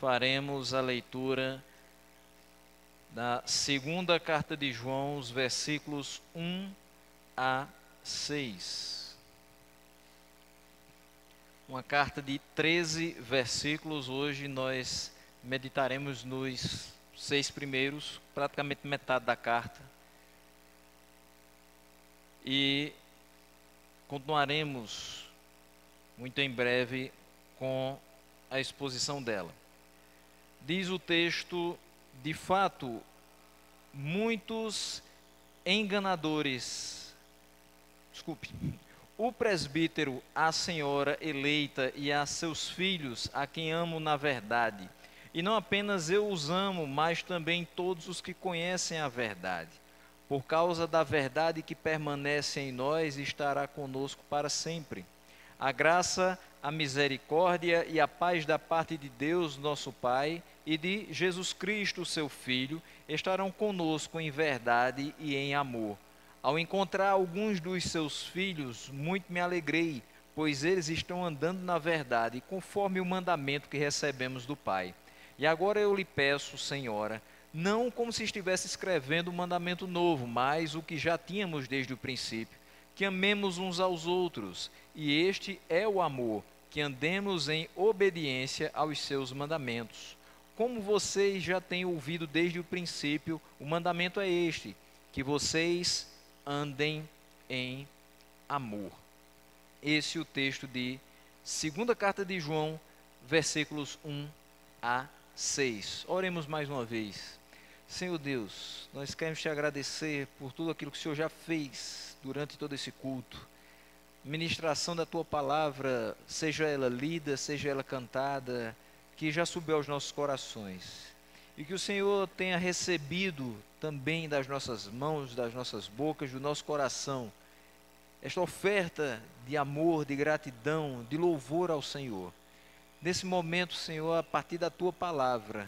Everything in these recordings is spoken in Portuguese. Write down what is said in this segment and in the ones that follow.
faremos a leitura da segunda carta de João, os versículos 1 a 6. Uma carta de 13 versículos. Hoje nós meditaremos nos 6 primeiros, praticamente metade da carta. E continuaremos muito em breve com a exposição dela. Diz o texto: de fato, muitos enganadores, o presbítero, a senhora eleita e a seus filhos, a quem amo na verdade, e não apenas eu os amo, mas também todos os que conhecem a verdade. Por causa da verdade que permanece em nós, estará conosco para sempre. A graça, a misericórdia e a paz da parte de Deus, nosso Pai, e de Jesus Cristo, seu Filho, estarão conosco em verdade e em amor. Ao encontrar alguns dos seus filhos, muito me alegrei, pois eles estão andando na verdade, conforme o mandamento que recebemos do Pai. E agora eu lhe peço, Senhora, não como se estivesse escrevendo um mandamento novo, mas o que já tínhamos desde o princípio, que amemos uns aos outros, e este é o amor, que andemos em obediência aos seus mandamentos. Como vocês já têm ouvido desde o princípio, o mandamento é este, que vocês andem em amor. Esse é o texto de segunda carta de João, versículos 1 a 6. Oremos mais uma vez. Senhor Deus, nós queremos te agradecer por tudo aquilo que o Senhor já fez durante todo esse culto. Ministração da tua palavra, seja ela lida, seja ela cantada, que já subiu aos nossos corações. E que o Senhor tenha recebido também das nossas mãos, das nossas bocas, do nosso coração, esta oferta de amor, de gratidão, de louvor ao Senhor. Nesse momento, Senhor, a partir da tua palavra,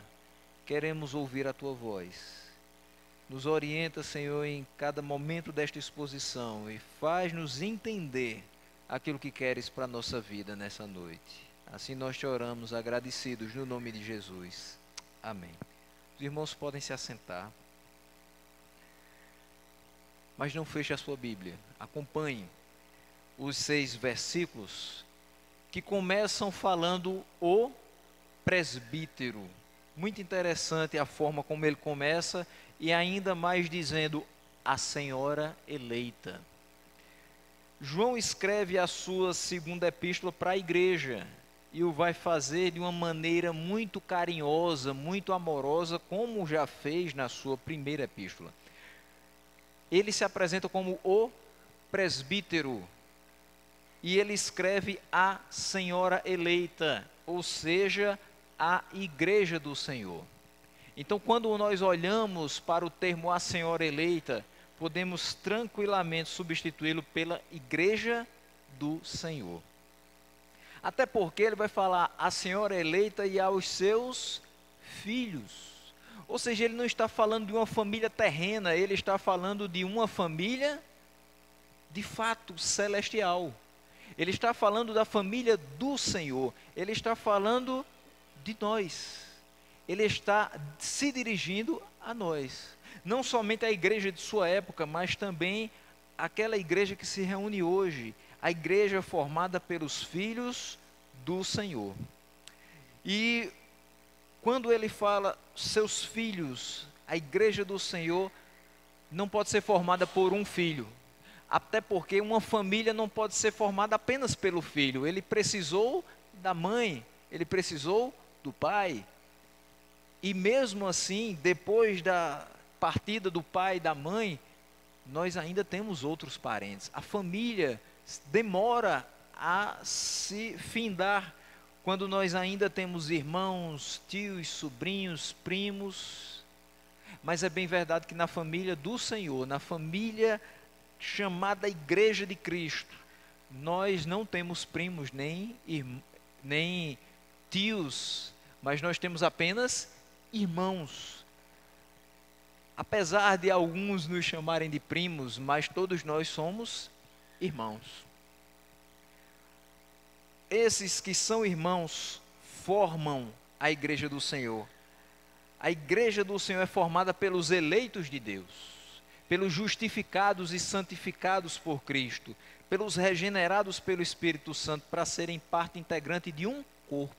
queremos ouvir a tua voz. Nos orienta, Senhor, em cada momento desta exposição e faz-nos entender aquilo que queres para a nossa vida nessa noite. Assim nós te oramos agradecidos no nome de Jesus. Amém. Os irmãos podem se assentar. Mas não feche a sua Bíblia. Acompanhe os 6 versículos que começam falando o presbítero. Muito interessante a forma como ele começa, e ainda mais dizendo a senhora eleita. João escreve a sua segunda epístola para a igreja, e o vai fazer de uma maneira muito carinhosa, muito amorosa, como já fez na sua primeira epístola. Ele se apresenta como o presbítero, e ele escreve a senhora eleita, ou seja, a igreja do Senhor. Então, quando nós olhamos para o termo a senhora eleita, podemos tranquilamente substituí-lo pela igreja do Senhor. Até porque ele vai falar a senhora eleita e aos seus filhos. Ou seja, ele não está falando de uma família terrena, ele está falando de uma família de fato celestial. Ele está falando da família do Senhor, ele está falando de nós. Ele está se dirigindo a nós. Não somente a igreja de sua época, mas também aquela igreja que se reúne hoje, a igreja formada pelos filhos do Senhor. E quando ele fala seus filhos, a igreja do Senhor não pode ser formada por um filho. Até porque uma família não pode ser formada apenas pelo filho. Ele precisou da mãe, ele precisou do pai. E mesmo assim, depois da partida do pai e da mãe, nós ainda temos outros parentes. A família demora a se findar quando nós ainda temos irmãos, tios, sobrinhos, primos. Mas é bem verdade que na família do Senhor, na família chamada Igreja de Cristo, nós não temos primos nem tios, mas nós temos apenas irmãos. Apesar de alguns nos chamarem de primos, mas todos nós somos irmãos. Esses que são irmãos formam a igreja do Senhor? A igreja do Senhor é formada pelos eleitos de Deus, pelos justificados e santificados por Cristo, pelos regenerados pelo Espírito Santo, para serem parte integrante de um corpo.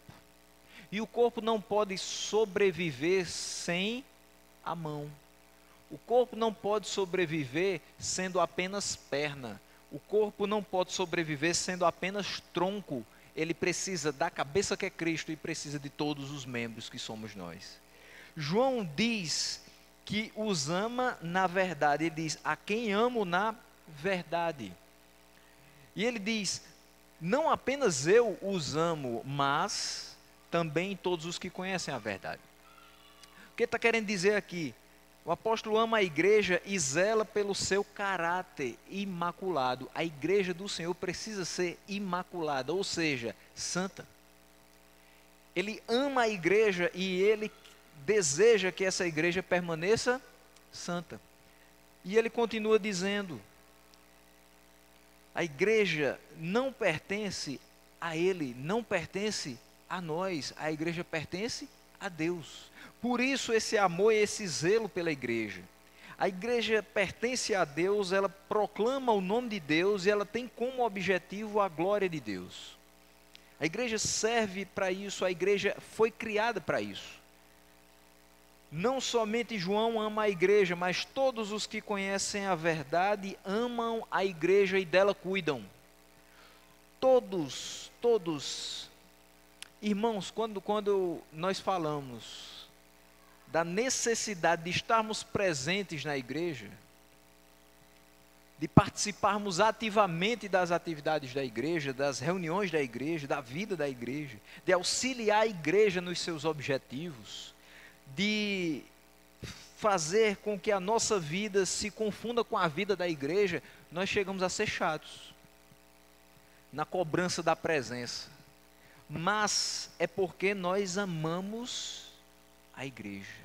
E o corpo não pode sobreviver sem a mão. O corpo não pode sobreviver sendo apenas perna. O corpo não pode sobreviver sendo apenas tronco. Ele precisa da cabeça que é Cristo e precisa de todos os membros que somos nós. João diz que os ama na verdade. Ele diz, a quem amo na verdade. E ele diz, não apenas eu os amo, mas também todos os que conhecem a verdade. O que está querendo dizer aqui? O apóstolo ama a igreja e zela pelo seu caráter imaculado. A igreja do Senhor precisa ser imaculada, ou seja, santa. Ele ama a igreja e ele deseja que essa igreja permaneça santa. E ele continua dizendo, a igreja não pertence a ele, não pertence a nós, a igreja pertence a Deus. Por isso esse amor e esse zelo pela igreja. A igreja pertence a Deus, ela proclama o nome de Deus e ela tem como objetivo a glória de Deus. A igreja serve para isso, a igreja foi criada para isso. Não somente João ama a igreja, mas todos os que conhecem a verdade amam a igreja e dela cuidam. Todos. Irmãos, quando nós falamos da necessidade de estarmos presentes na igreja, de participarmos ativamente das atividades da igreja, das reuniões da igreja, da vida da igreja, de auxiliar a igreja nos seus objetivos, de fazer com que a nossa vida se confunda com a vida da igreja, nós chegamos a ser chatos na cobrança da presença. Mas é porque nós amamos a igreja.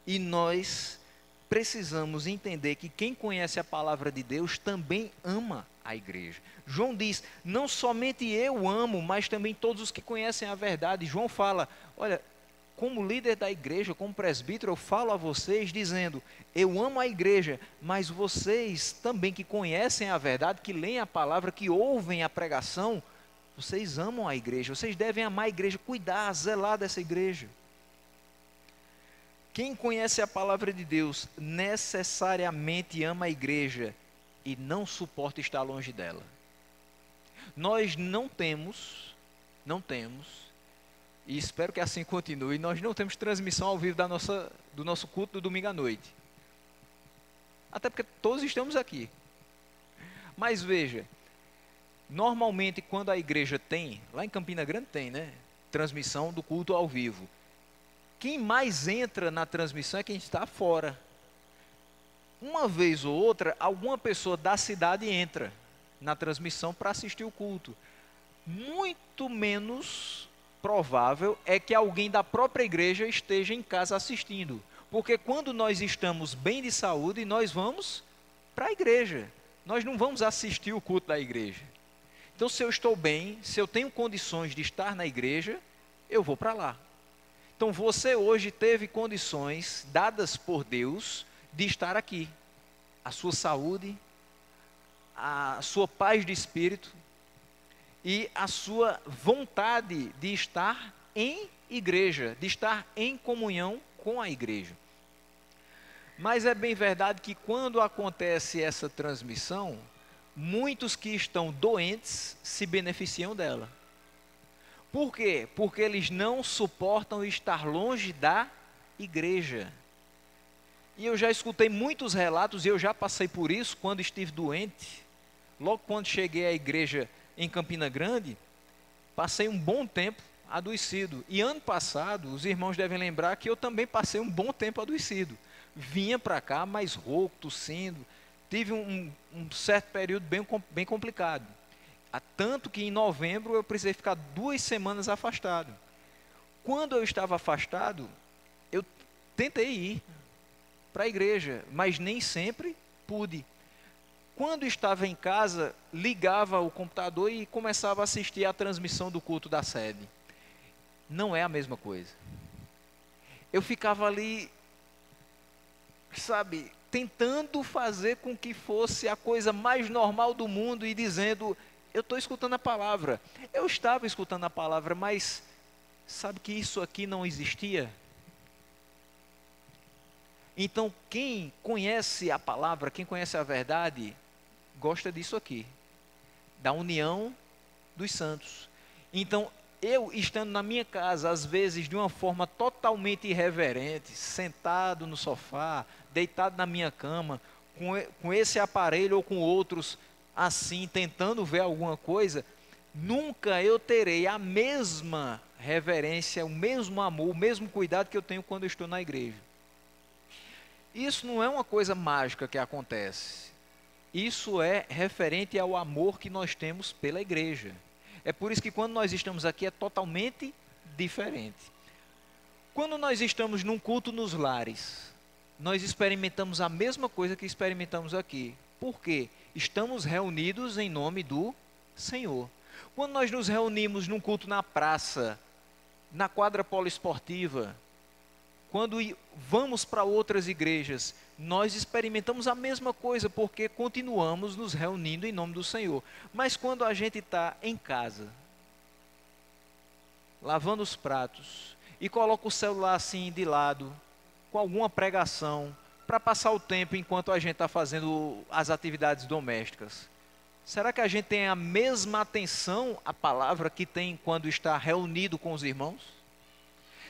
E nós precisamos entender que quem conhece a palavra de Deus também ama a igreja. João diz, não somente eu amo, mas também todos os que conhecem a verdade. João fala, olha, como líder da igreja, como presbítero, eu falo a vocês dizendo, eu amo a igreja, mas vocês também que conhecem a verdade, que leem a palavra, que ouvem a pregação, vocês amam a igreja, vocês devem amar a igreja, cuidar, zelar dessa igreja. Quem conhece a palavra de Deus necessariamente ama a igreja e não suporta estar longe dela. Nós não temos, e espero que assim continue, nós não temos transmissão ao vivo do nosso culto do domingo à noite. Até porque todos estamos aqui. Mas veja, normalmente quando a igreja tem, lá em Campina Grande tem, né? Transmissão do culto ao vivo. Quem mais entra na transmissão é quem está fora. Uma vez ou outra, alguma pessoa da cidade entra na transmissão para assistir o culto. Muito menos provável é que alguém da própria igreja esteja em casa assistindo. Porque quando nós estamos bem de saúde, nós vamos para a igreja. Nós não vamos assistir o culto da igreja. Então, se eu estou bem, se eu tenho condições de estar na igreja, eu vou para lá. Então você hoje teve condições dadas por Deus de estar aqui. A sua saúde, a sua paz de espírito e a sua vontade de estar em igreja, de estar em comunhão com a igreja. Mas é bem verdade que quando acontece essa transmissão, muitos que estão doentes se beneficiam dela. Por quê? Porque eles não suportam estar longe da igreja. E eu já escutei muitos relatos, e eu já passei por isso quando estive doente. Logo quando cheguei à igreja em Campina Grande, passei um bom tempo adoecido. E ano passado, os irmãos devem lembrar que eu também passei um bom tempo adoecido. Vinha para cá mais rouco, tossindo. Tive um certo período bem complicado. Tanto que em novembro eu precisei ficar 2 semanas afastado. Quando eu estava afastado, eu tentei ir para a igreja, mas nem sempre pude. Quando estava em casa, ligava o computador e começava a assistir a transmissão do culto da sede. Não é a mesma coisa. Eu ficava ali, sabe, tentando fazer com que fosse a coisa mais normal do mundo e dizendo, eu estou escutando a palavra. Eu estava escutando a palavra, mas sabe que isso aqui não existia? Então, quem conhece a palavra, quem conhece a verdade, gosta disso aqui, da união dos santos. Então, eu estando na minha casa, às vezes de uma forma totalmente irreverente, sentado no sofá, deitado na minha cama, com esse aparelho ou com outros assim, tentando ver alguma coisa, nunca eu terei a mesma reverência, o mesmo amor, o mesmo cuidado que eu tenho quando eu estou na igreja. Isso não é uma coisa mágica que acontece. Isso é referente ao amor que nós temos pela igreja. É por isso que quando nós estamos aqui é totalmente diferente. Quando nós estamos num culto nos lares, nós experimentamos a mesma coisa que experimentamos aqui. Por quê? Estamos reunidos em nome do Senhor. Quando nós nos reunimos num culto na praça, na quadra poliesportiva, quando vamos para outras igrejas, nós experimentamos a mesma coisa, porque continuamos nos reunindo em nome do Senhor. Mas quando a gente está em casa, lavando os pratos, e coloca o celular assim de lado, com alguma pregação, para passar o tempo enquanto a gente está fazendo as atividades domésticas, será que a gente tem a mesma atenção à palavra que tem quando está reunido com os irmãos?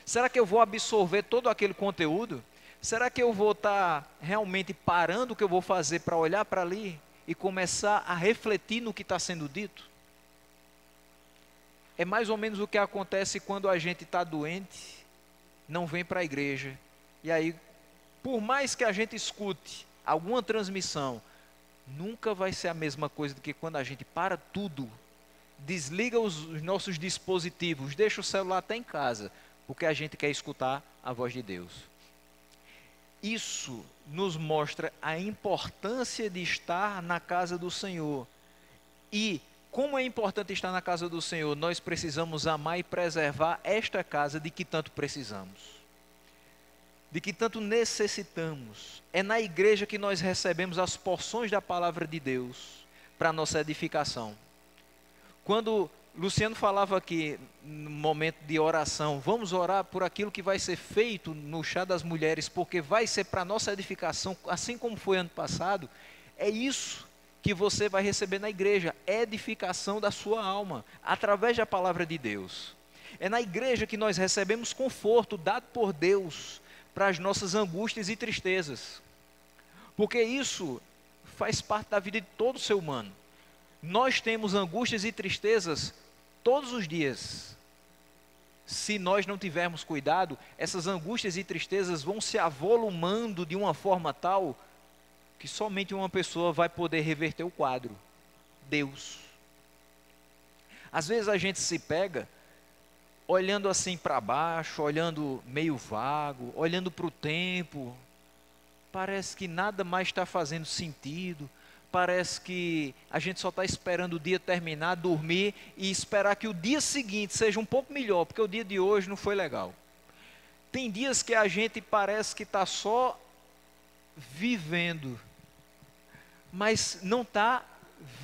Será que eu vou absorver todo aquele conteúdo? Será que eu vou estar realmente parando o que eu vou fazer para olhar para ali e começar a refletir no que está sendo dito? É mais ou menos o que acontece quando a gente está doente, não vem para a igreja, e aí, por mais que a gente escute alguma transmissão, nunca vai ser a mesma coisa do que quando a gente para tudo, desliga os nossos dispositivos, deixa o celular até em casa, porque a gente quer escutar a voz de Deus. Isso nos mostra a importância de estar na casa do Senhor. E como é importante estar na casa do Senhor, nós precisamos amar e preservar esta casa de que tanto precisamos, de que tanto necessitamos. É na igreja que nós recebemos as porções da palavra de Deus para a nossa edificação. Quando Luciano falava aqui, no momento de oração, vamos orar por aquilo que vai ser feito no chá das mulheres, porque vai ser para a nossa edificação, assim como foi ano passado. É isso que você vai receber na igreja, edificação da sua alma, através da palavra de Deus. É na igreja que nós recebemos conforto dado por Deus para as nossas angústias e tristezas, porque isso faz parte da vida de todo ser humano. Nós temos angústias e tristezas todos os dias. Se nós não tivermos cuidado, essas angústias e tristezas vão se avolumando de uma forma tal que somente uma pessoa vai poder reverter o quadro: Deus. Às vezes a gente se pega olhando assim para baixo, olhando meio vago, olhando para o tempo, parece que nada mais está fazendo sentido. Parece que a gente só está esperando o dia terminar, dormir e esperar que o dia seguinte seja um pouco melhor, porque o dia de hoje não foi legal. Tem dias que a gente parece que está só vivendo, mas não está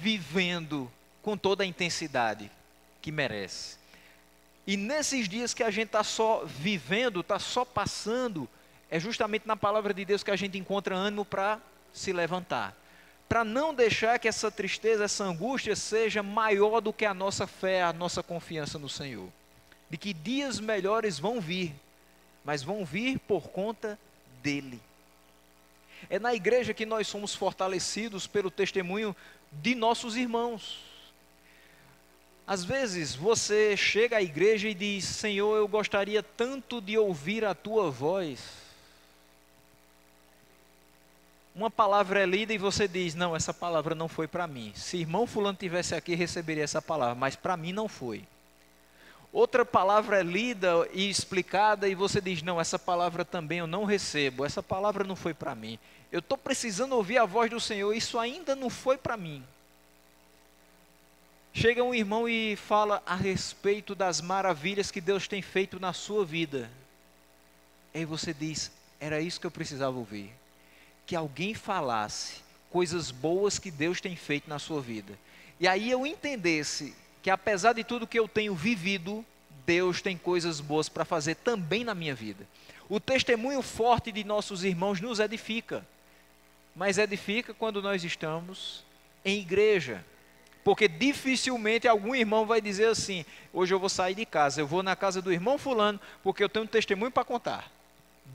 vivendo com toda a intensidade que merece. E nesses dias que a gente está só vivendo, está só passando, é justamente na palavra de Deus que a gente encontra ânimo para se levantar, para não deixar que essa tristeza, essa angústia seja maior do que a nossa fé, a nossa confiança no Senhor. De que dias melhores vão vir, mas vão vir por conta dEle. É na igreja que nós somos fortalecidos pelo testemunho de nossos irmãos. Às vezes você chega à igreja e diz: Senhor, eu gostaria tanto de ouvir a Tua voz. Uma palavra é lida e você diz: não, essa palavra não foi para mim. Se irmão fulano tivesse aqui, receberia essa palavra, mas para mim não foi. Outra palavra é lida e explicada e você diz: não, essa palavra também eu não recebo, essa palavra não foi para mim. Eu estou precisando ouvir a voz do Senhor, isso ainda não foi para mim. Chega um irmão e fala a respeito das maravilhas que Deus tem feito na sua vida. Aí você diz, era isso que eu precisava ouvir. Que alguém falasse coisas boas que Deus tem feito na sua vida. E aí eu entendesse que apesar de tudo que eu tenho vivido, Deus tem coisas boas para fazer também na minha vida. O testemunho forte de nossos irmãos nos edifica. Mas edifica quando nós estamos em igreja. Porque dificilmente algum irmão vai dizer assim, hoje eu vou sair de casa, eu vou na casa do irmão fulano, porque eu tenho um testemunho para contar.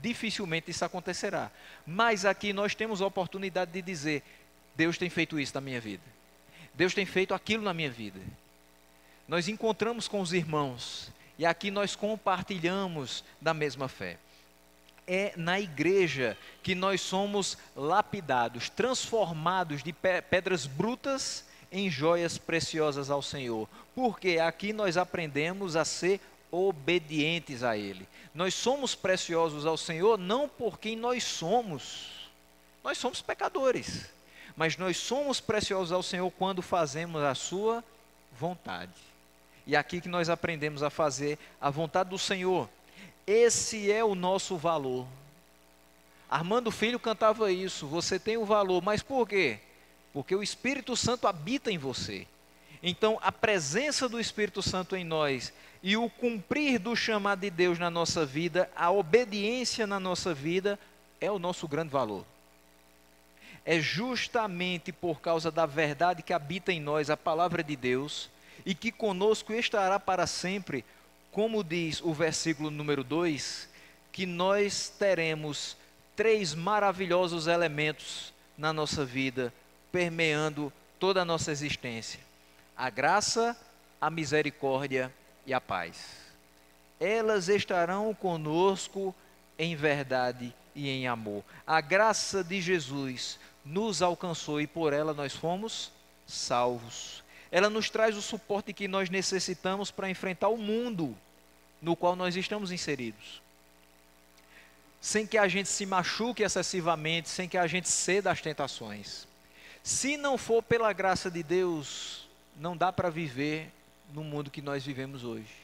Dificilmente isso acontecerá. Mas aqui nós temos a oportunidade de dizer, Deus tem feito isso na minha vida. Deus tem feito aquilo na minha vida. Nós encontramos com os irmãos, e aqui nós compartilhamos da mesma fé. É na igreja que nós somos lapidados, transformados de pedras brutas em joias preciosas ao Senhor, porque aqui nós aprendemos a ser obedientes a Ele. Nós somos preciosos ao Senhor não por quem nós somos pecadores, mas nós somos preciosos ao Senhor quando fazemos a sua vontade. E aqui que nós aprendemos a fazer a vontade do Senhor. Esse é o nosso valor. Armando Filho cantava isso, você tem o valor, mas por quê? Porque o Espírito Santo habita em você. Então, a presença do Espírito Santo em nós e o cumprir do chamado de Deus na nossa vida, a obediência na nossa vida, é o nosso grande valor. É justamente por causa da verdade que habita em nós, a palavra de Deus, e que conosco estará para sempre, como diz o versículo número 2, que nós teremos 3 maravilhosos elementos na nossa vida, permeando toda a nossa existência: a graça, a misericórdia e a paz. Elas estarão conosco em verdade e em amor. A graça de Jesus nos alcançou e por ela nós fomos salvos. Ela nos traz o suporte que nós necessitamos para enfrentar o mundo no qual nós estamos inseridos, sem que a gente se machuque excessivamente, sem que a gente ceda às tentações. Se não for pela graça de Deus, não dá para viver no mundo que nós vivemos hoje.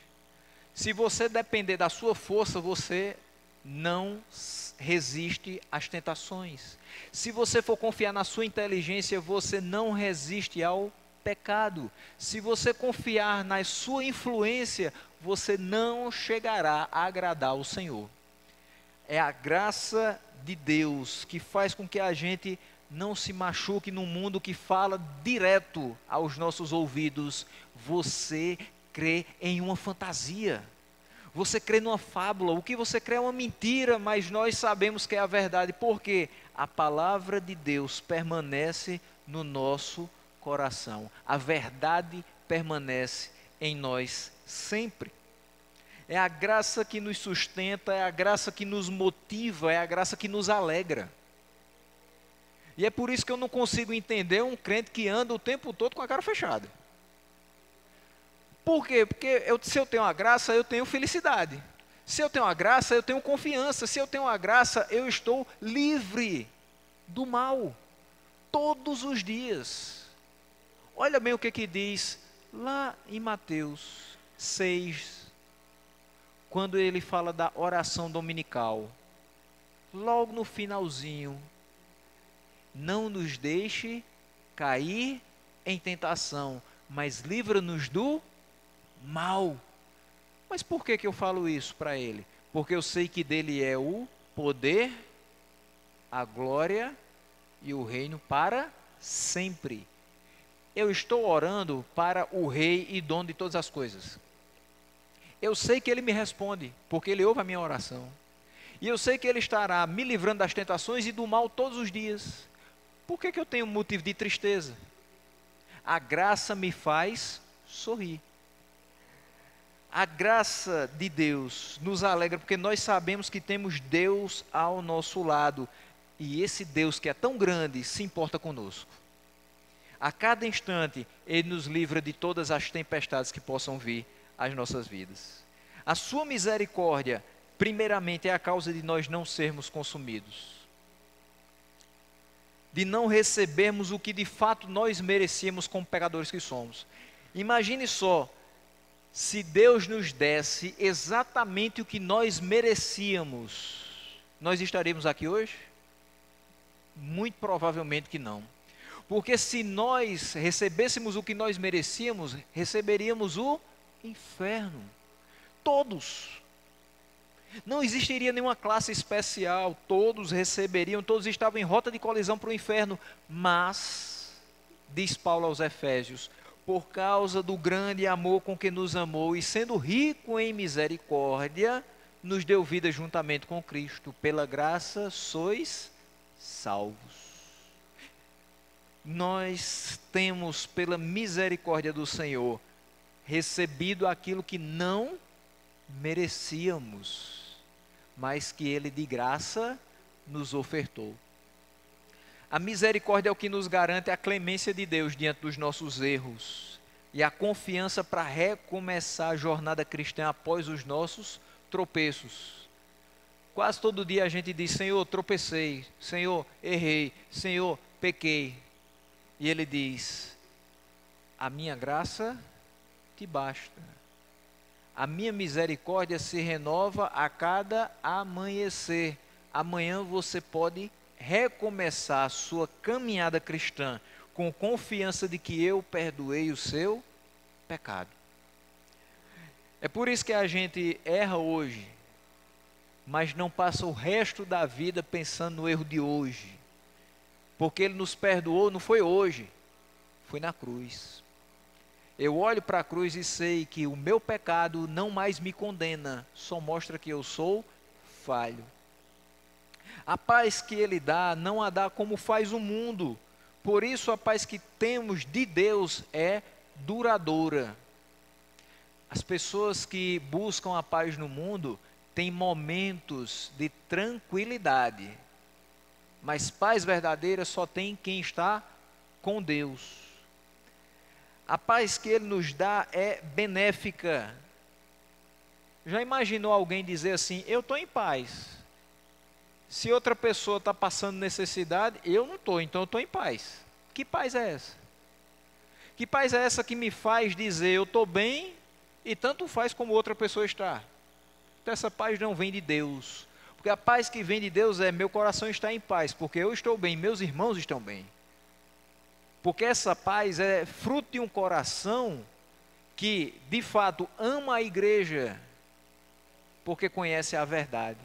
Se você depender da sua força, você não resiste às tentações. Se você for confiar na sua inteligência, você não resiste ao pecado. Se você confiar na sua influência, você não chegará a agradar o Senhor. É a graça de Deus que faz com que a gente não se machuque num mundo que fala direto aos nossos ouvidos. Você crê em uma fantasia, você crê numa fábula, o que você crê é uma mentira, mas nós sabemos que é a verdade, porque a palavra de Deus permanece no nosso coração, a verdade permanece em nós sempre. É a graça que nos sustenta, é a graça que nos motiva, é a graça que nos alegra. E é por isso que eu não consigo entender um crente que anda o tempo todo com a cara fechada. Por quê? Porque se eu tenho a graça, eu tenho felicidade. Se eu tenho a graça, eu tenho confiança. Se eu tenho a graça, eu estou livre do mal, todos os dias. Olha bem o que diz lá em Mateus 6, quando ele fala da oração dominical. Logo no finalzinho, não nos deixe cair em tentação, mas livra-nos do mal. Mas por que eu falo isso para ele? Porque eu sei que dele é o poder, a glória e o reino para sempre. Eu estou orando para o Rei e dono de todas as coisas. Eu sei que ele me responde, porque ele ouve a minha oração. E eu sei que ele estará me livrando das tentações e do mal todos os dias. Por que eu tenho motivo de tristeza? A graça me faz sorrir. A graça de Deus nos alegra, porque nós sabemos que temos Deus ao nosso lado. E esse Deus que é tão grande se importa conosco. A cada instante, Ele nos livra de todas as tempestades que possam vir às nossas vidas. A sua misericórdia, primeiramente, é a causa de nós não sermos consumidos, de não recebermos o que de fato nós merecíamos como pecadores que somos. Imagine só, se Deus nos desse exatamente o que nós merecíamos, nós estaríamos aqui hoje? Muito provavelmente que não. Porque se nós recebêssemos o que nós merecíamos, receberíamos o inferno. Todos. Não existiria nenhuma classe especial, todos receberiam, todos estavam em rota de colisão para o inferno. Mas, diz Paulo aos Efésios, por causa do grande amor com que nos amou e sendo rico em misericórdia, nos deu vida juntamente com Cristo. Pela graça sois salvos. Nós temos, pela misericórdia do Senhor, recebido aquilo que não merecíamos, mas que Ele de graça nos ofertou. A misericórdia é o que nos garante a clemência de Deus diante dos nossos erros e a confiança para recomeçar a jornada cristã após os nossos tropeços. Quase todo dia a gente diz: Senhor, tropecei, Senhor, errei, Senhor, pequei. E Ele diz: a minha graça te basta. A minha misericórdia se renova a cada amanhecer. Amanhã você pode recomeçar a sua caminhada cristã com confiança de que eu perdoei o seu pecado. É por isso que a gente erra hoje, mas não passa o resto da vida pensando no erro de hoje. Porque Ele nos perdoou, não foi hoje, foi na cruz. Eu olho para a cruz e sei que o meu pecado não mais me condena, só mostra que eu sou falho. A paz que Ele dá, não a dá como faz o mundo. Por isso a paz que temos de Deus é duradoura. As pessoas que buscam a paz no mundo têm momentos de tranquilidade. Mas paz verdadeira só tem quem está com Deus. A paz que Ele nos dá é benéfica. Já imaginou alguém dizer assim: eu estou em paz. Se outra pessoa está passando necessidade, eu não estou, então eu estou em paz. Que paz é essa? Que paz é essa que me faz dizer eu estou bem e tanto faz como outra pessoa está? Então essa paz não vem de Deus. Porque a paz que vem de Deus é: meu coração está em paz, porque eu estou bem, meus irmãos estão bem. Porque essa paz é fruto de um coração que, de fato, ama a igreja, porque conhece a verdade.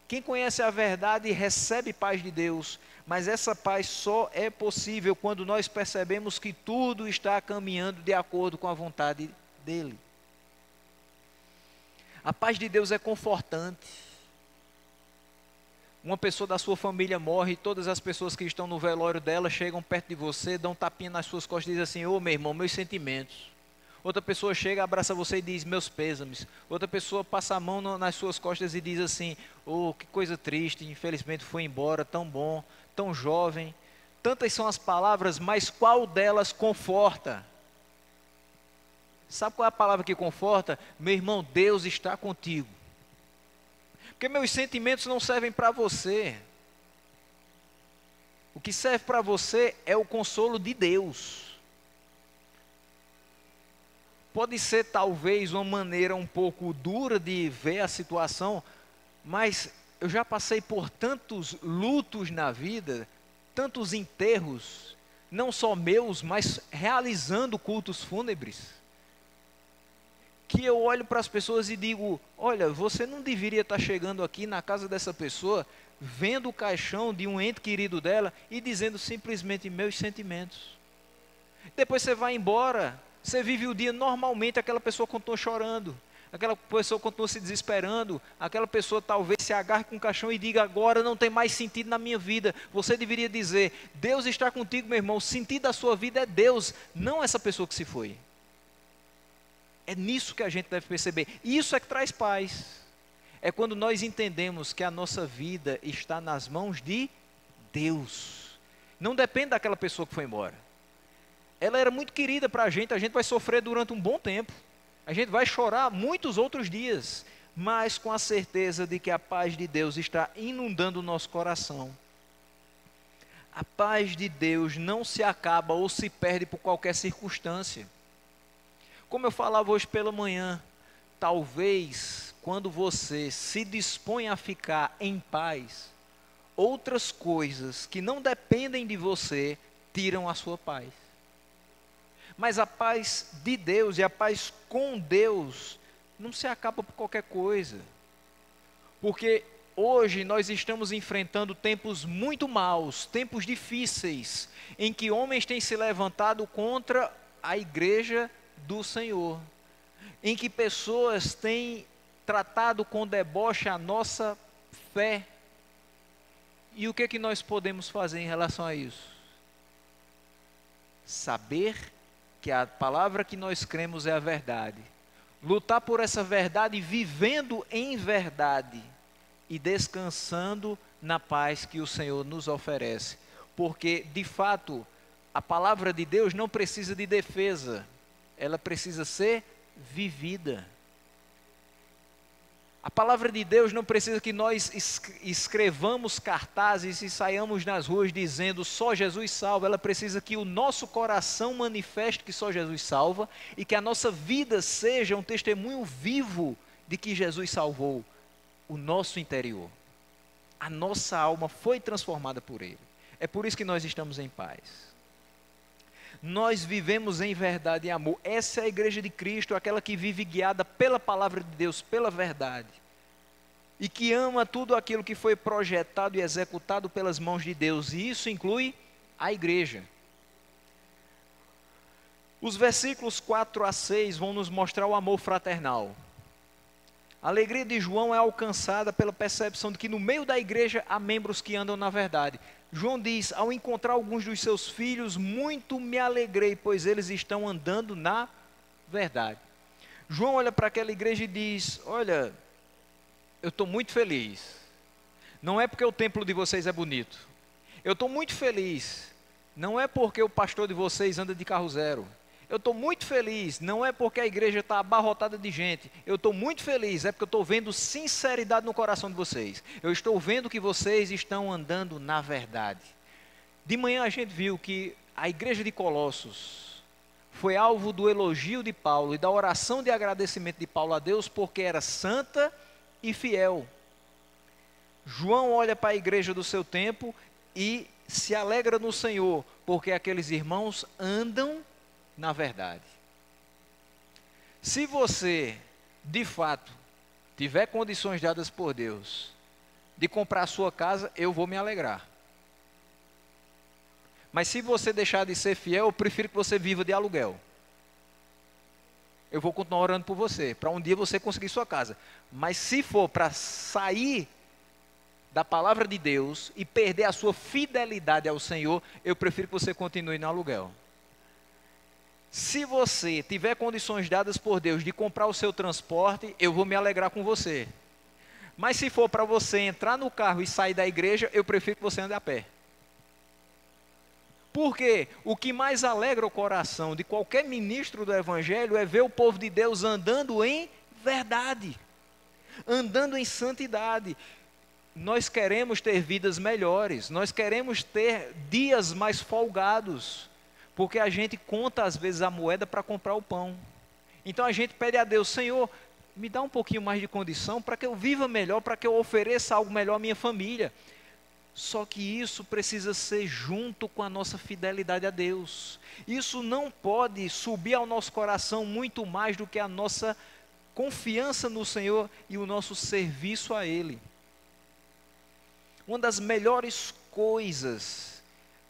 Quem conhece a verdade recebe paz de Deus, mas essa paz só é possível quando nós percebemos que tudo está caminhando de acordo com a vontade dEle. A paz de Deus é confortante. Uma pessoa da sua família morre e todas as pessoas que estão no velório dela chegam perto de você, dão um tapinha nas suas costas e dizem assim: ô meu irmão, meus sentimentos. Outra pessoa chega, abraça você e diz: meus pêsames. Outra pessoa passa a mão nas suas costas e diz assim: oh, que coisa triste, infelizmente foi embora, tão bom, tão jovem. Tantas são as palavras, mas qual delas conforta? Sabe qual é a palavra que conforta? Meu irmão, Deus está contigo. Porque meus sentimentos não servem para você. O que serve para você é o consolo de Deus. Pode ser talvez uma maneira um pouco dura de ver a situação, mas eu já passei por tantos lutos na vida, tantos enterros, não só meus, mas realizando cultos fúnebres, que eu olho para as pessoas e digo: olha, você não deveria estar chegando aqui na casa dessa pessoa, vendo o caixão de um ente querido dela e dizendo simplesmente meus sentimentos. Depois você vai embora, você vive o dia normalmente, aquela pessoa continua chorando, aquela pessoa continua se desesperando, aquela pessoa talvez se agarre com o caixão e diga: agora não tem mais sentido na minha vida. Você deveria dizer: Deus está contigo, meu irmão, o sentido da sua vida é Deus, não essa pessoa que se foi. É nisso que a gente deve perceber. Isso é que traz paz. É quando nós entendemos que a nossa vida está nas mãos de Deus. Não depende daquela pessoa que foi embora. Ela era muito querida para a gente vai sofrer durante um bom tempo. A gente vai chorar muitos outros dias, mas com a certeza de que a paz de Deus está inundando o nosso coração. A paz de Deus não se acaba ou se perde por qualquer circunstância. Como eu falava hoje pela manhã, talvez quando você se dispõe a ficar em paz, outras coisas que não dependem de você tiram a sua paz. Mas a paz de Deus e a paz com Deus não se acaba por qualquer coisa. Porque hoje nós estamos enfrentando tempos muito maus, tempos difíceis, em que homens têm se levantado contra a igreja do Senhor, em que pessoas têm tratado com deboche a nossa fé. E o que é que nós podemos fazer em relação a isso? Saber que a palavra que nós cremos é a verdade. Lutar por essa verdade, vivendo em verdade e descansando na paz que o Senhor nos oferece. Porque, de fato, a palavra de Deus não precisa de defesa, ela precisa ser vivida. A palavra de Deus não precisa que nós escrevamos cartazes e saiamos nas ruas dizendo só Jesus salva. Ela precisa que o nosso coração manifeste que só Jesus salva e que a nossa vida seja um testemunho vivo de que Jesus salvou o nosso interior. A nossa alma foi transformada por Ele. É por isso que nós estamos em paz. Nós vivemos em verdade e amor. Essa é a igreja de Cristo, aquela que vive guiada pela palavra de Deus, pela verdade. E que ama tudo aquilo que foi projetado e executado pelas mãos de Deus. E isso inclui a igreja. Os versículos 4 a 6 vão nos mostrar o amor fraternal. A alegria de João é alcançada pela percepção de que no meio da igreja há membros que andam na verdade. João diz, ao encontrar alguns dos seus filhos, muito me alegrei, pois eles estão andando na verdade. João olha para aquela igreja e diz, olha, eu estou muito feliz. Não é porque o templo de vocês é bonito. Eu estou muito feliz. Não é porque o pastor de vocês anda de carro zero. Eu estou muito feliz, não é porque a igreja está abarrotada de gente. Eu estou muito feliz, é porque eu estou vendo sinceridade no coração de vocês. Eu estou vendo que vocês estão andando na verdade. De manhã a gente viu que a igreja de Colossos foi alvo do elogio de Paulo e da oração de agradecimento de Paulo a Deus porque era santa e fiel. João olha para a igreja do seu tempo e se alegra no Senhor, porque aqueles irmãos andam na verdade. Se você, de fato, tiver condições dadas por Deus de comprar a sua casa, eu vou me alegrar. Mas se você deixar de ser fiel, eu prefiro que você viva de aluguel. Eu vou continuar orando por você, para um dia você conseguir sua casa. Mas se for para sair da palavra de Deus e perder a sua fidelidade ao Senhor, eu prefiro que você continue no aluguel. Se você tiver condições dadas por Deus de comprar o seu transporte, eu vou me alegrar com você. Mas se for para você entrar no carro e sair da igreja, eu prefiro que você ande a pé. Porque o que mais alegra o coração de qualquer ministro do Evangelho é ver o povo de Deus andando em verdade, andando em santidade. Nós queremos ter vidas melhores, nós queremos ter dias mais folgados, porque a gente conta às vezes a moeda para comprar o pão. Então a gente pede a Deus, Senhor, me dá um pouquinho mais de condição para que eu viva melhor, para que eu ofereça algo melhor à minha família. Só que isso precisa ser junto com a nossa fidelidade a Deus. Isso não pode subir ao nosso coração muito mais do que a nossa confiança no Senhor e o nosso serviço a Ele. Uma das melhores coisas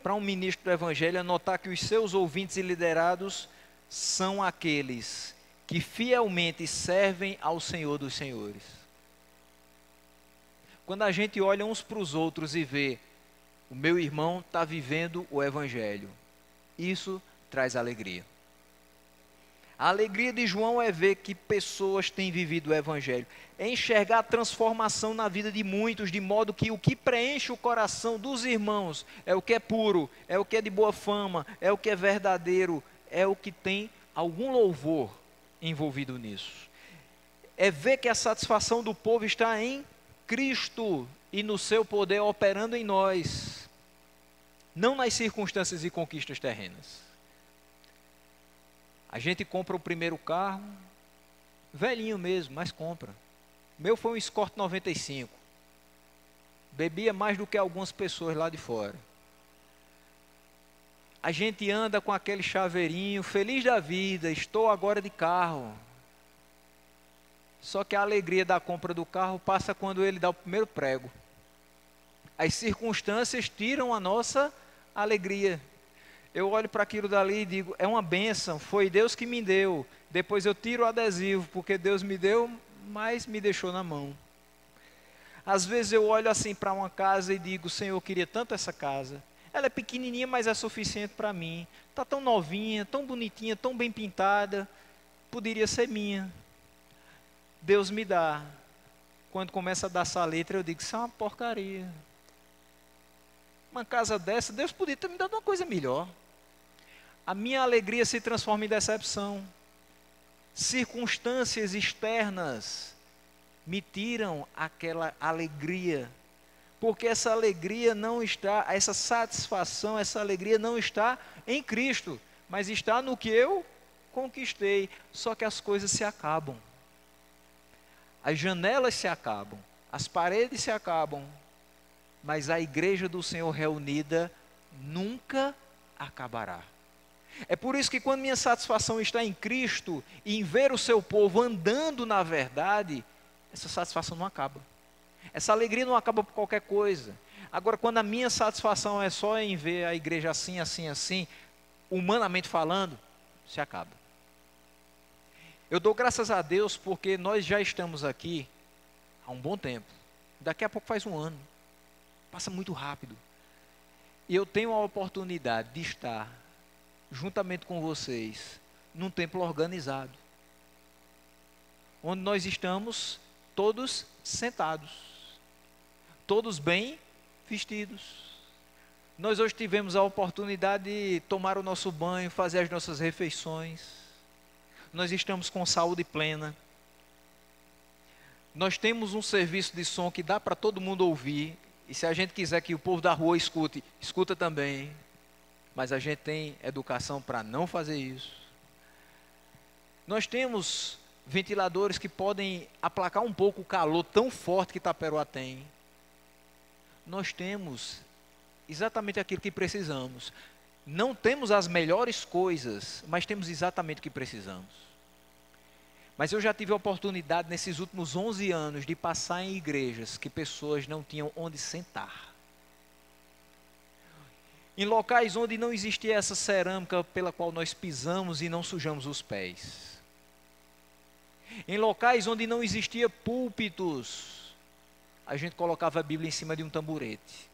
para um ministro do Evangelho é notar que os seus ouvintes e liderados são aqueles que fielmente servem ao Senhor dos Senhores. Quando a gente olha uns para os outros e vê, o meu irmão está vivendo o Evangelho, isso traz alegria. A alegria de João é ver que pessoas têm vivido o Evangelho, é enxergar a transformação na vida de muitos, de modo que o que preenche o coração dos irmãos é o que é puro, é o que é de boa fama, é o que é verdadeiro, é o que tem algum louvor envolvido nisso. É ver que a satisfação do povo está em Cristo e no seu poder operando em nós. não nas circunstâncias e conquistas terrenas. A gente compra o primeiro carro, velhinho mesmo, mas compra. O meu foi um Escort 95. Bebia mais do que algumas pessoas lá de fora. A gente anda com aquele chaveirinho, feliz da vida, estou agora de carro. Só que a alegria da compra do carro passa quando ele dá o primeiro prego. As circunstâncias tiram a nossa alegria. Eu olho para aquilo dali e digo, é uma bênção, foi Deus que me deu. Depois eu tiro o adesivo, porque Deus me deu, mas me deixou na mão. Às vezes eu olho assim para uma casa e digo, Senhor, eu queria tanto essa casa. Ela é pequenininha, mas é suficiente para mim. Está tão novinha, tão bonitinha, tão bem pintada. Poderia ser minha. Deus me dá. Quando começa a dar essa letra, eu digo, isso é uma porcaria. Uma casa dessa, Deus podia ter me dado uma coisa melhor. A minha alegria se transforma em decepção. Circunstâncias externas me tiram aquela alegria. Porque essa alegria não está, essa satisfação, essa alegria não está em Cristo, mas está no que eu conquistei. Só que as coisas se acabam. As janelas se acabam, as paredes se acabam, mas a igreja do Senhor reunida nunca acabará. É por isso que quando minha satisfação está em Cristo e em ver o seu povo andando na verdade, essa satisfação não acaba. Essa alegria não acaba por qualquer coisa. Agora, quando a minha satisfação é só em ver a igreja assim, assim, assim, humanamente falando, se acaba. Eu dou graças a Deus porque nós já estamos aqui há um bom tempo. Daqui a pouco faz um ano. Passa muito rápido. E eu tenho a oportunidade de estar, juntamente com vocês, num templo organizado. Onde nós estamos todos sentados. Todos bem vestidos. Nós hoje tivemos a oportunidade de tomar o nosso banho, fazer as nossas refeições. Nós estamos com saúde plena. Nós temos um serviço de som que dá para todo mundo ouvir. E se a gente quiser que o povo da rua escute, escuta também. Mas a gente tem educação para não fazer isso. Nós temos ventiladores que podem aplacar um pouco o calor tão forte que Itaperoá tem. Nós temos exatamente aquilo que precisamos. Não temos as melhores coisas, mas temos exatamente o que precisamos. Mas eu já tive a oportunidade nesses últimos 11 anos de passar em igrejas que pessoas não tinham onde sentar. Em locais onde não existia essa cerâmica pela qual nós pisamos e não sujamos os pés. Em locais onde não existia púlpitos, a gente colocava a Bíblia em cima de um tamborete.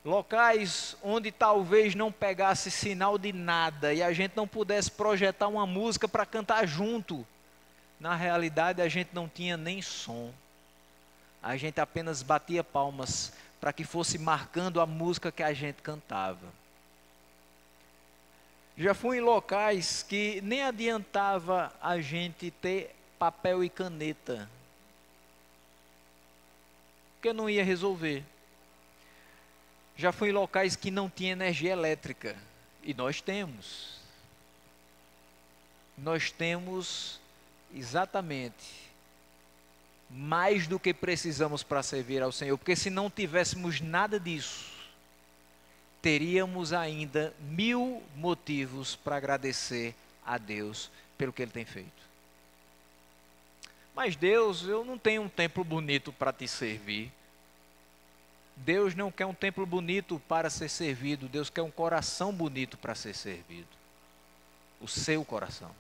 Locais onde talvez não pegasse sinal de nada e a gente não pudesse projetar uma música para cantar junto. Na realidade, a gente não tinha nem som. A gente apenas batia palmas para que fosse marcando a música que a gente cantava. Já fui em locais que nem adiantava a gente ter papel e caneta, porque não ia resolver. Já fui em locais que não tinha energia elétrica, e nós temos. Nós temos exatamente mais do que precisamos para servir ao Senhor, porque se não tivéssemos nada disso, teríamos ainda 1000 motivos para agradecer a Deus pelo que Ele tem feito. Mas Deus, eu não tenho um templo bonito para te servir. Deus não quer um templo bonito para ser servido, Deus quer um coração bonito para ser servido. O seu coração.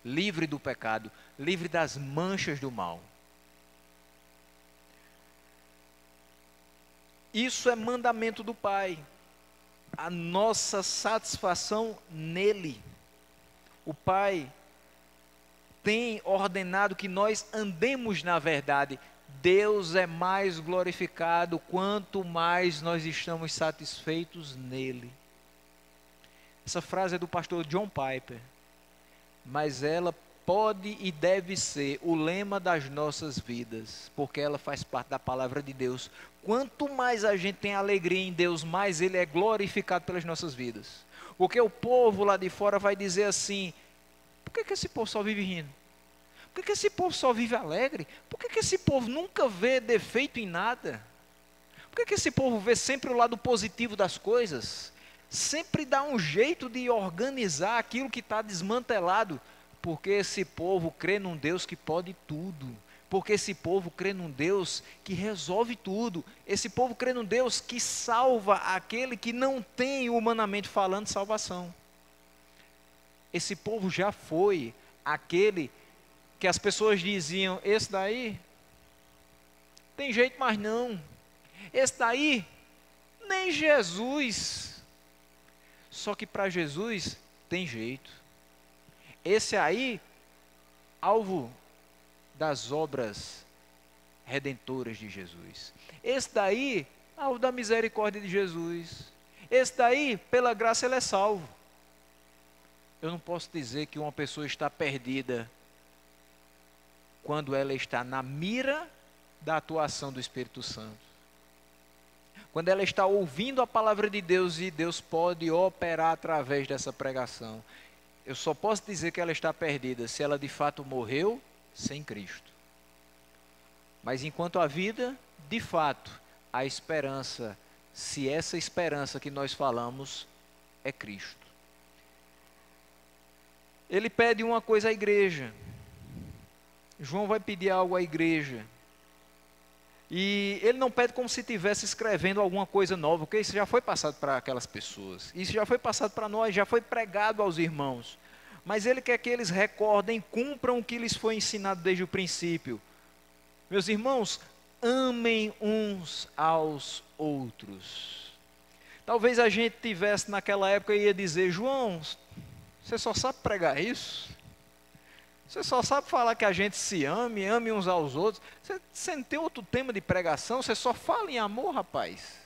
Livre do pecado, livre das manchas do mal. Isso é mandamento do Pai. A nossa satisfação nele. O Pai tem ordenado que nós andemos na verdade. Deus é mais glorificado quanto mais nós estamos satisfeitos nele. Essa frase é do pastor John Piper, mas ela pode e deve ser o lema das nossas vidas, porque ela faz parte da palavra de Deus. Quanto mais a gente tem alegria em Deus, mais Ele é glorificado pelas nossas vidas. Porque o povo lá de fora vai dizer assim: por que esse povo só vive rindo? Por que esse povo só vive alegre? Por que esse povo nunca vê defeito em nada? Por que esse povo vê sempre o lado positivo das coisas? Sempre dá um jeito de organizar aquilo que está desmantelado? Porque esse povo crê num Deus que pode tudo. Porque esse povo crê num Deus que resolve tudo. Esse povo crê num Deus que salva aquele que não tem, humanamente falando, salvação. Esse povo já foi aquele que as pessoas diziam: esse daí tem jeito mais não. Esse daí nem Jesus. Só que para Jesus tem jeito. Esse aí, alvo das obras redentoras de Jesus. Esse daí, alvo da misericórdia de Jesus. Esse daí, pela graça, ele é salvo. Eu não posso dizer que uma pessoa está perdida quando ela está na mira da atuação do Espírito Santo. Quando ela está ouvindo a palavra de Deus e Deus pode operar através dessa pregação. Eu só posso dizer que ela está perdida se ela de fato morreu sem Cristo. Mas enquanto há vida, de fato, há esperança, se essa esperança que nós falamos é Cristo. Ele pede uma coisa à igreja. João vai pedir algo à igreja. E ele não pede como se estivesse escrevendo alguma coisa nova, porque isso já foi passado para aquelas pessoas. Isso já foi passado para nós, já foi pregado aos irmãos. Mas ele quer que eles recordem, cumpram o que lhes foi ensinado desde o princípio. Meus irmãos, amem uns aos outros. Talvez a gente tivesse naquela época e ia dizer: João, você só sabe pregar isso? Você só sabe falar que a gente se ame, ame uns aos outros. Você não tem outro tema de pregação? Você só fala em amor, rapaz?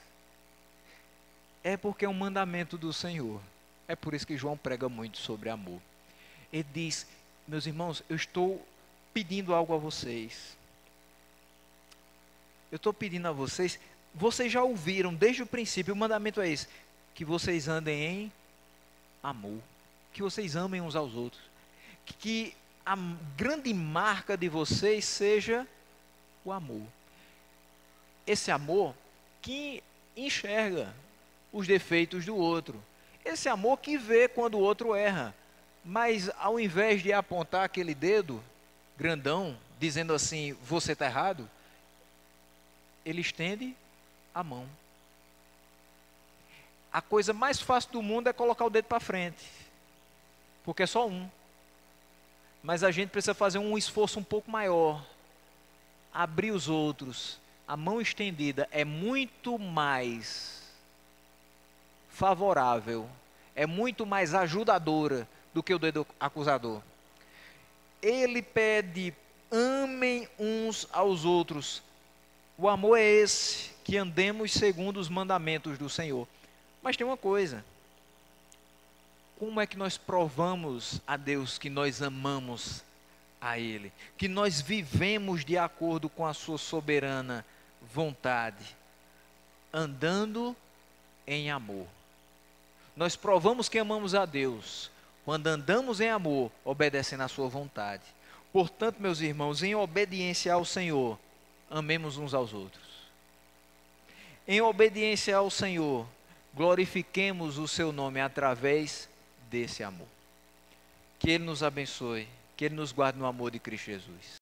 É porque é um mandamento do Senhor. É por isso que João prega muito sobre amor. Ele diz: meus irmãos, eu estou pedindo algo a vocês. Eu estou pedindo a vocês, vocês já ouviram desde o princípio, o mandamento é esse: que vocês andem em amor, que vocês amem uns aos outros, que a grande marca de vocês seja o amor. Esse amor que enxerga os defeitos do outro. Esse amor que vê quando o outro erra. Mas ao invés de apontar aquele dedo grandão, dizendo assim: você está errado, ele estende a mão. A coisa mais fácil do mundo é colocar o dedo para frente, porque é só um. Mas a gente precisa fazer um esforço um pouco maior, abrir os outros. A mão estendida é muito mais favorável, é muito mais ajudadora do que o dedo acusador. Ele pede: amem uns aos outros. O amor é esse, que andemos segundo os mandamentos do Senhor. Mas tem uma coisa: como é que nós provamos a Deus que nós amamos a Ele? Que nós vivemos de acordo com a sua soberana vontade? Andando em amor. Nós provamos que amamos a Deus quando andamos em amor, obedecendo à sua vontade. Portanto, meus irmãos, em obediência ao Senhor, amemos uns aos outros. Em obediência ao Senhor, glorifiquemos o seu nome através desse amor. Que Ele nos abençoe, que Ele nos guarde no amor de Cristo Jesus.